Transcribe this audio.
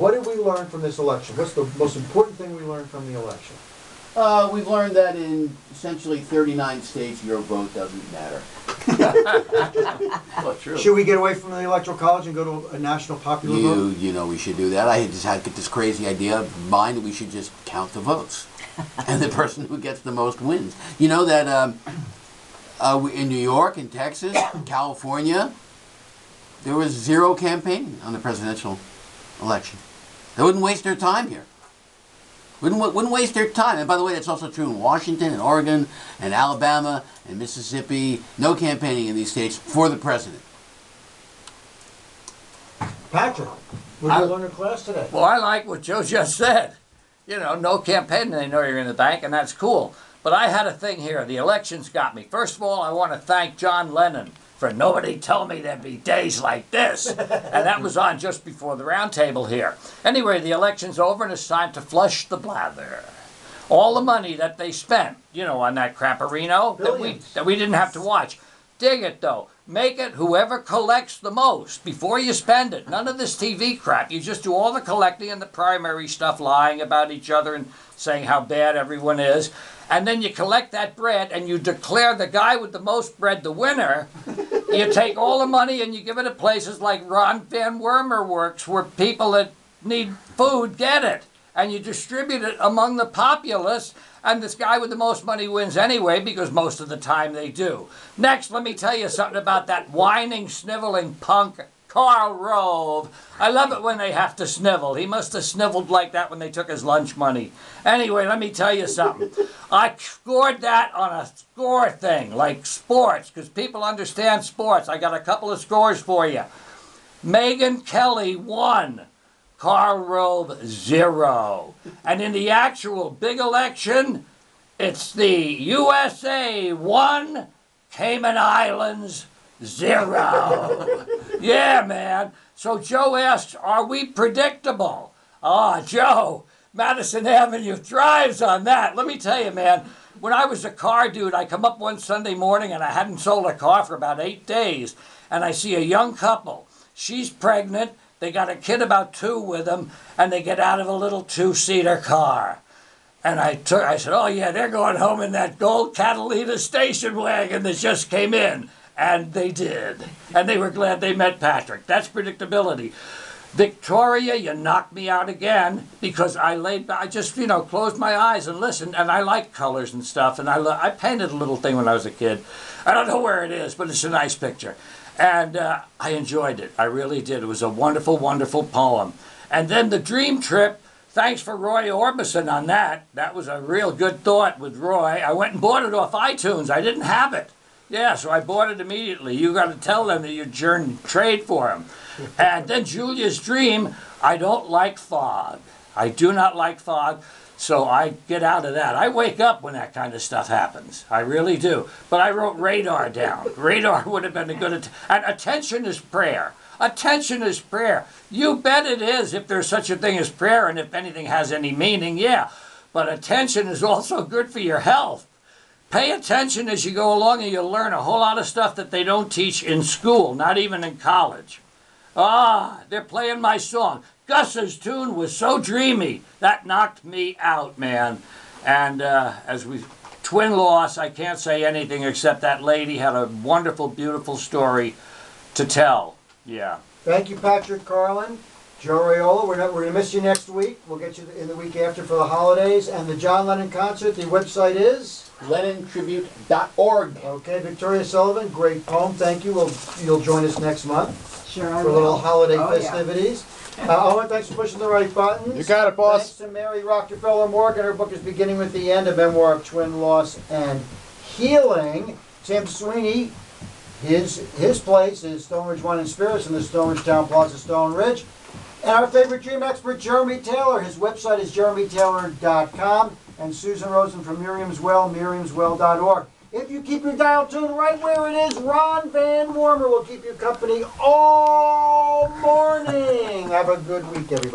what did we learn from this election? What's the most important thing we learned from the election? We've learned that in essentially 39 states, your vote doesn't matter. Well, true. Should we get away from the Electoral College and go to a national popular vote? You know we should do that. I just had this crazy idea of mine that we should just count the votes. And the person who gets the most wins. You know that in New York, in Texas, California, there was zero campaigning on the presidential election. They wouldn't waste their time here. Wouldn't waste their time. And by the way, that's also true in Washington and Oregon and Alabama and Mississippi. No campaigning in these states for the president. Patrick, what did you learn in class today? Well, I like what Joe just said. You know, no campaigning, they know you're in the bank, and that's cool. But I had a thing here. The elections got me. First of all, I want to thank John Lennon for nobody told me there'd be days like this. And that was on just before the round table here. Anyway, the election's over and it's time to flush the blather. All the money that they spent, you know, on that crapperino that we didn't have to watch. Dig it, though. Make it whoever collects the most before you spend it. None of this TV crap. You just do all the collecting and the primary stuff, lying about each other and saying how bad everyone is. And then you collect that bread and you declare the guy with the most bread the winner. You take all the money and you give it to places like Ron Van Wormer Works, where people that need food get it. And you distribute it among the populace, and this guy with the most money wins anyway, because most of the time they do. Next, let me tell you something about that whining, sniveling punk, Karl Rove. I love it when they have to snivel. He must have sniveled like that when they took his lunch money. Anyway, let me tell you something. I scored that on a score thing, like sports, because people understand sports. I got a couple of scores for you. Megyn Kelly won. Karl Rove 0. And in the actual big election, it's the USA 1, Cayman Islands 0. Yeah, man. So Joe asks, are we predictable? Ah, Joe, Madison Avenue thrives on that. Let me tell you, man, when I was a car dude, I come up one Sunday morning and I hadn't sold a car for about 8 days, and I see a young couple. She's pregnant. They got a kid about 2 with them, and they get out of a little 2-seater car. And I said, oh yeah, they're going home in that gold Catalina station wagon that just came in. And they did. And they were glad they met Patrick. That's predictability. Victoria, you knocked me out again, because I just, you know, closed my eyes and listened, and I like colors and stuff, and I painted a little thing when I was a kid. I don't know where it is, but it's a nice picture. And I enjoyed it. I really did. It was a wonderful, wonderful poem. And then the dream trip, thanks for Roy Orbison on that. That was a real good thought with Roy. I went and bought it off iTunes. I didn't have it. Yeah, so I bought it immediately. You got to tell them that you trade for them. And then Julia's dream, I don't like fog. I do not like fog. So I get out of that. I wake up when that kind of stuff happens. I really do. But I wrote radar down. Radar would have been a good... And attention is prayer. Attention is prayer. You bet it is, if there's such a thing as prayer, and if anything has any meaning, yeah. But attention is also good for your health. Pay attention as you go along, and you'll learn a whole lot of stuff that they don't teach in school, not even in college. Ah, they're playing my song. Gus's tune was so dreamy. That knocked me out, man. And as we twin loss, I can't say anything except that lady had a wonderful, beautiful story to tell. Yeah. Thank you, Patrick Carlin. Joe Raiola, we're going to miss you next week. We'll get you in the week after for the holidays. And the John Lennon concert, the website is? LennonTribute.org. Okay, Victoria Sullivan, great poem. Thank you. You'll join us next month. Sure, I for will. little holiday Oh, festivities. Owen, thanks for pushing the right buttons. You got it, boss. Thanks to Mary Rockefeller Morgan. Her book is Beginning with the End, a memoir of twin loss and healing. Tim Sweeney, his place is Stonebridge Wine and Spirits in the Stonebridge Town Plaza, Stone Ridge. And our favorite dream expert, Jeremy Taylor. His website is jeremytaylor.com. And Susan Rosen from Miriam's Well, miriamswell.org. If you keep your dial tuned right where it is, Ron Van Wormer will keep you company all morning. Have a good week, everybody.